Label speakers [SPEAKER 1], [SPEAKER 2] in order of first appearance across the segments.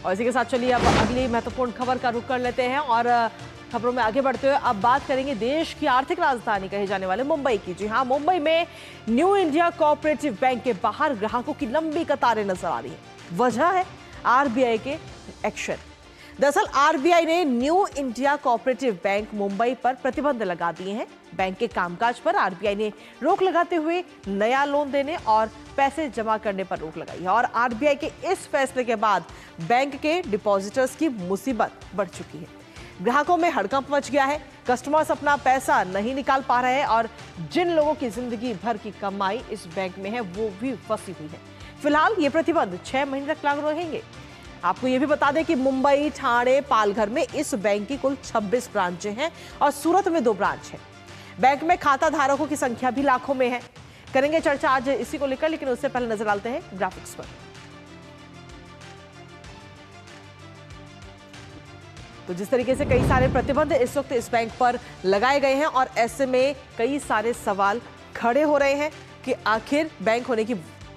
[SPEAKER 1] और इसी के साथ चलिए अब अगली महत्वपूर्ण खबर का रुख कर लेते हैं और खबरों में आगे बढ़ते हुए अब बात करेंगे देश की आर्थिक राजधानी कहे जाने वाले मुंबई की। जी हां, मुंबई में न्यू इंडिया कोऑपरेटिव बैंक के बाहर ग्राहकों की लंबी कतारें नजर आ रही है। वजह है आरबीआई के एक्शन। दरअसल आरबीआई ने new India cooperative bank Mumbai पर प्रतिबंध लगा दिए हैं। बैंक के कामकाज पर आरबीआई ने रोक लगाते हुए नया लोन देने और पैसे जमा करने पर रोक लगाई है। और आरबीआई के इस फैसले के बाद बैंक के डिपॉजिटर्स की मुसीबत बढ़ चुकी है। ग्राहकों में हड़कंप मच गया है। कस्टमर्स अपना पैसा नहीं निकाल पा रहे हैं और जिन लोगों की जिंदगी भर की कमाई इस बैंक में है वो भी फंसी हुई है। फिलहाल ये प्रतिबंध 6 महीने तक लागू रहेंगे। आपको ये भी बता दें कि मुंबई, ठाणे, पालघर में इस बैंक की कुल 26 ब्रांचें हैं और सूरत में 2 ब्रांच हैं। बैंक में खाता धारकों की संख्या भी लाखों में है। करेंगे चर्चा आज इसी को लेकर, लेकिन उससे पहले नजर डालते हैं ग्राफिक्स पर। तो जिस तरीके से कई सारे प्रतिबंध इस वक्त इस बैंक पर लगाए गए हैं और ऐसे में कई सारे सवाल खड़े हो रहे हैं कि आखिर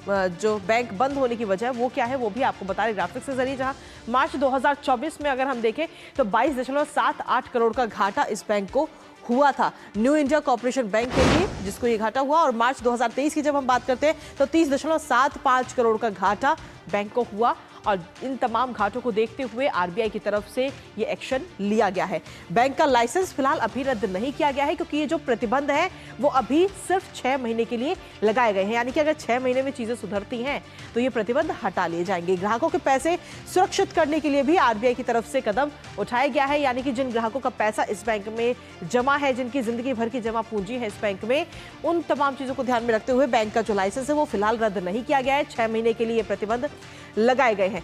[SPEAKER 1] जो बैंक बंद होने की वजह वो क्या है, वो भी आपको बता रहे ग्राफिक्स के जरिए। जहां मार्च 2024 में अगर हम देखें तो 22.78 करोड़ का घाटा इस बैंक को हुआ था, न्यू इंडिया कॉर्पोरेशन बैंक के लिए जिसको ये घाटा हुआ। और मार्च 2023 की जब हम बात करते हैं तो 30.75 करोड़ का घाटा बैंक को हुआ। और इन तमाम घाटों को देखते हुए आरबीआई की तरफ से ये एक्शन लिया गया है। बैंक का लाइसेंस फिलहाल अभी रद्द नहीं किया गया है क्योंकि ये जो प्रतिबंध है वो अभी सिर्फ 6 महीने के लिए लगाए गए हैं। यानी कि अगर 6 महीने में चीजें सुधरती हैं तो ये प्रतिबंध हटा लिए जाएंगे। ग्राहकों के पैसे सुरक्षित करने के लिए भी आरबीआई की तरफ से कदम उठाया गया है। यानी कि जिन ग्राहकों का पैसा इस बैंक में जमा है, जिनकी जिंदगी भर की जमा पूंजी है इस बैंक में, उन तमाम चीजों को ध्यान में रखते हुए बैंक का जो लाइसेंस है वो फिलहाल रद्द नहीं किया गया है। 6 महीने के लिए प्रतिबंध लगाए गए हैं।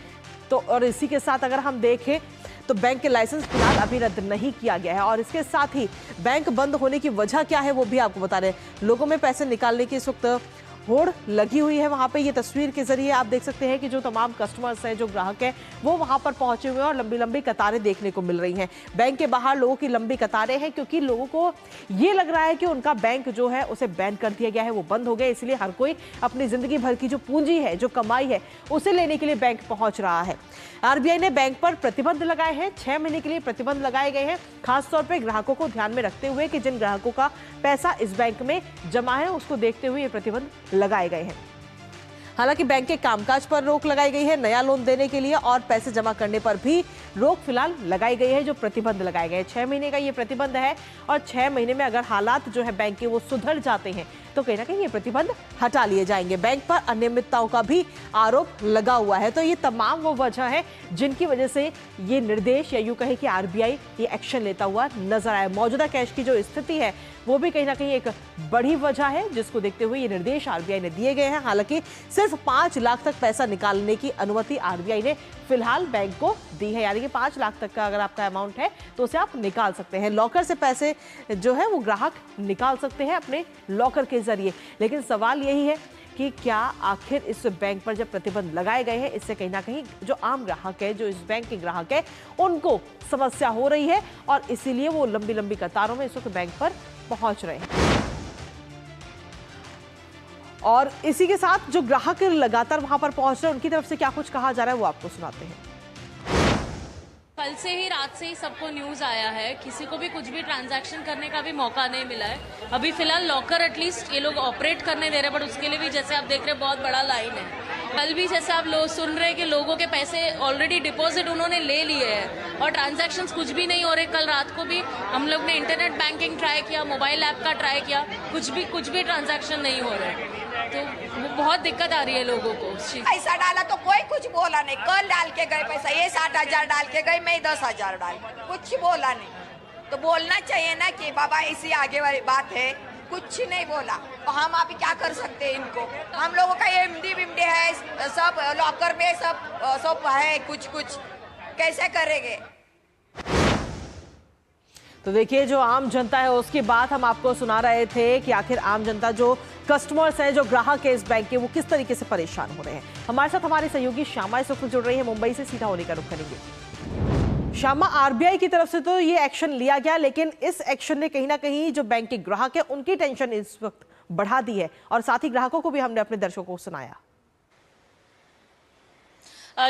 [SPEAKER 1] तो और इसी के साथ अगर हम देखें तो बैंक के लाइसेंस फिलहाल अभी रद्द नहीं किया गया है। और इसके साथ ही बैंक बंद होने की वजह क्या है वो भी आपको बता रहे हैं। लोगों में पैसे निकालने की इस वक्त होड़ लगी हुई है। वहां पे ये तस्वीर के जरिए आप देख सकते हैं कि जो तमाम कस्टमर्स हैं, जो ग्राहक हैं, वो वहां पर पहुंचे हुए हैं और लंबी लंबी कतारें देखने को मिल रही हैं। बैंक के बाहर लोगों की लंबी कतारें हैं क्योंकि लोगों को ये लग रहा है कि उनका बैंक जो है उसे बैन कर दिया गया है, वो बंद हो गया। इसलिए हर कोई अपनी जिंदगी भर की जो पूंजी है, जो कमाई है, उसे लेने के लिए बैंक पहुंच रहा है। आरबीआई ने बैंक पर प्रतिबंध लगाए हैं। 6 महीने के लिए प्रतिबंध लगाए गए हैं, खासतौर पर ग्राहकों को ध्यान में रखते हुए कि जिन ग्राहकों का पैसा इस बैंक में जमा है उसको देखते हुए ये प्रतिबंध लगाए गए हैं। हालांकि बैंक के कामकाज पर रोक लगाई गई है, नया लोन देने के लिए और पैसे जमा करने पर भी रोक फिलहाल लगाई गई है। जो प्रतिबंध लगाए गए हैं 6 महीने का ये प्रतिबंध है और 6 महीने में अगर हालात जो है बैंक के वो सुधर जाते हैं तो कहीं ना कहीं ये प्रतिबंध हटा लिए जाएंगे। बैंक पर अनियमितताओं का भी आरोप लगा हुआ है। तो ये तमाम वो वजह है जिनकी वजह से ये निर्देश या यूं कहे कि आरबीआई ये एक्शन लेता हुआ नजर आया। मौजूदा कैश की जो स्थिति है वो भी कहीं ना कहीं एक बड़ी वजह है जिसको देखते हुए ये निर्देश आरबीआई ने दिए गए हैं। हालांकि सिर्फ 5 लाख तक पैसा निकालने की अनुमति आरबीआई ने फिलहाल बैंक को दी है। यानी कि 5 लाख तक का अगर आपका अमाउंट है तो उसे आप निकाल सकते हैं। लॉकर से पैसे जो है वो ग्राहक निकाल सकते हैं अपने लॉकर के जरिए। लेकिन सवाल यही है कि क्या आखिर इस बैंक पर जब प्रतिबंध लगाए गए हैं इससे कहीं ना कहीं जो आम ग्राहक है, जो इस बैंक के ग्राहक है, उनको समस्या हो रही है और इसीलिए वो लंबी लंबी कतारों में इस वक्त बैंक पर पहुंच रहे हैं। और इसी के साथ जो ग्राहक लगातार वहां पर पहुंच रहे हैं उनकी तरफ से क्या कुछ कहा जा रहा है वो आपको सुनाते हैं।
[SPEAKER 2] कल से ही रात से ही सबको न्यूज़ आया है, किसी को भी कुछ भी ट्रांजैक्शन करने का भी मौका नहीं मिला है। अभी फिलहाल लॉकर एटलीस्ट ये लोग ऑपरेट करने दे रहे हैं, बट उसके लिए भी जैसे आप देख रहे हैं बहुत बड़ा लाइन है। कल भी जैसे आप लोग सुन रहे हैं कि लोगों के पैसे ऑलरेडी डिपॉजिट उन्होंने ले लिए हैं और ट्रांजैक्शंस कुछ भी नहीं हो रहे। कल रात को भी हम लोग ने इंटरनेट बैंकिंग ट्राई किया, मोबाइल ऐप का ट्राई किया, कुछ भी ट्रांजैक्शन नहीं हो रहे। तो बहुत दिक्कत आ रही है लोगों को।
[SPEAKER 3] पैसा डाला तो कोई कुछ बोला नहीं। कल डाल के गए पैसा, ये 60,000 डाल के गए, मैं 10,000 डाल, कुछ बोला नहीं। तो बोलना चाहिए ना कि बाबा इसी आगे वाली बात है, कुछ नहीं बोला तो हम अभी क्या कर सकते हैं इनको। हम लोगों का एमडी विमडी है, सब लॉकर में सब है, कुछ कैसे करेंगे।
[SPEAKER 1] तो देखिए जो आम जनता है उसकी बात हम आपको सुना रहे थे कि आखिर आम जनता, जो कस्टमर्स हैं, जो ग्राहक है इस बैंक के, वो किस तरीके से परेशान हो रहे हैं। हमारे साथ हमारे सहयोगी श्यामा इस वक्त जुड़ रही है मुंबई से, सीधा होने का रुख करेंगे। श्यामा, आरबीआई की तरफ से तो ये एक्शन लिया गया, लेकिन इस एक्शन ने कहीं ना कहीं जो बैंक के ग्राहक है उनकी टेंशन इस वक्त बढ़ा दी है और साथ ही ग्राहकों को भी हमने अपने दर्शकों को सुनाया।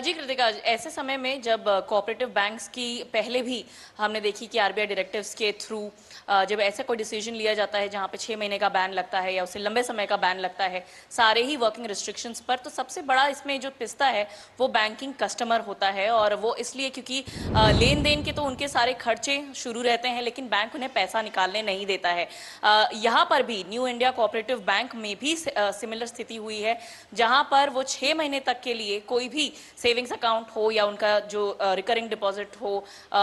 [SPEAKER 4] जी कृतिका, ऐसे समय में जब कोऑपरेटिव बैंक्स की पहले भी हमने देखी कि आरबीआई डायरेक्टिव्स के थ्रू जब ऐसा कोई डिसीजन लिया जाता है जहां पे 6 महीने का बैन लगता है या उससे लंबे समय का बैन लगता है सारे ही वर्किंग रिस्ट्रिक्शंस पर, तो सबसे बड़ा इसमें जो पिसता है वो बैंकिंग कस्टमर होता है। और वो इसलिए क्योंकि लेन देन के तो उनके सारे खर्चे शुरू रहते हैं, लेकिन बैंक उन्हें पैसा निकालने नहीं देता है। यहाँ पर भी न्यू इंडिया कोऑपरेटिव बैंक में भी सिमिलर स्थिति हुई है, जहां पर वो 6 महीने तक के लिए कोई भी सेविंग्स अकाउंट हो या उनका जो रिकरिंग डिपॉजिट हो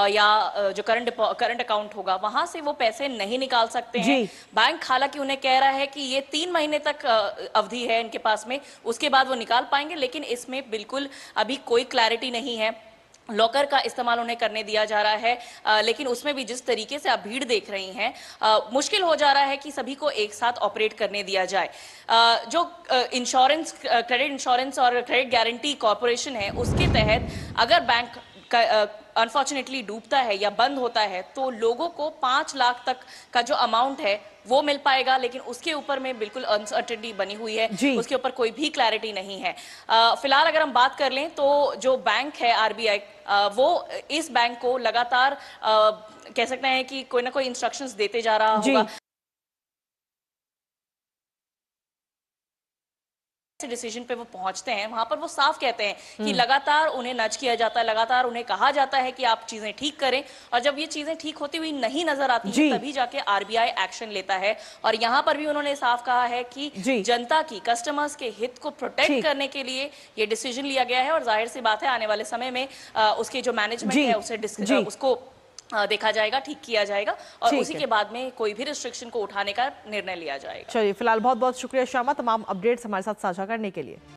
[SPEAKER 4] या जो करंट अकाउंट होगा, वहां से वो पैसे नहीं निकाल सकते हैं। बैंक हालांकि उन्हें कह रहा है कि ये 3 महीने तक अवधि है इनके पास में, उसके बाद वो निकाल पाएंगे, लेकिन इसमें बिल्कुल अभी कोई क्लैरिटी नहीं है। लॉकर का इस्तेमाल उन्हें करने दिया जा रहा है, लेकिन उसमें भी जिस तरीके से आप भीड़ देख रही हैं, मुश्किल हो जा रहा है कि सभी को एक साथ ऑपरेट करने दिया जाए। जो इंश्योरेंस, क्रेडिट इंश्योरेंस और क्रेडिट गारंटी कॉर्पोरेशन है, उसके तहत अगर बैंक अनफॉर्चुनेटली डूबता है या बंद होता है तो लोगों को 5 लाख तक का जो अमाउंट है वो मिल पाएगा, लेकिन उसके ऊपर में बिल्कुल अनसर्टेनिटी बनी हुई है, उसके ऊपर कोई भी क्लैरिटी नहीं है। फिलहाल अगर हम बात कर लें तो जो बैंक है आरबीआई, वो इस बैंक को लगातार कह सकते हैं कि कोई ना कोई इंस्ट्रक्शंस देते जा रहा होगा। डिसीजन पे वो पहुंचते हैं, वहां पर वो साफ कहते हैं कि लगातार उन्हें नज किया जाता है, लगातार उन्हें कहा जाता है कि आप चीजें ठीक करें, और जब ये चीजें ठीक होती हुई नहीं नजर आती है तभी जाके आरबीआई एक्शन लेता है। और यहाँ पर भी उन्होंने साफ कहा है कि जनता की, कस्टमर्स के हित को प्रोटेक्ट करने के लिए ये डिसीजन लिया गया है, और जाहिर सी बात है आने वाले समय में उसकी जो मैनेजमेंट है उसको देखा जाएगा, ठीक किया जाएगा, और उसी के बाद में कोई भी रिस्ट्रिक्शन को उठाने का निर्णय लिया जाएगा।
[SPEAKER 1] चलिए, फिलहाल बहुत बहुत शुक्रिया श्यामा, तमाम अपडेट्स हमारे साथ साझा करने के लिए।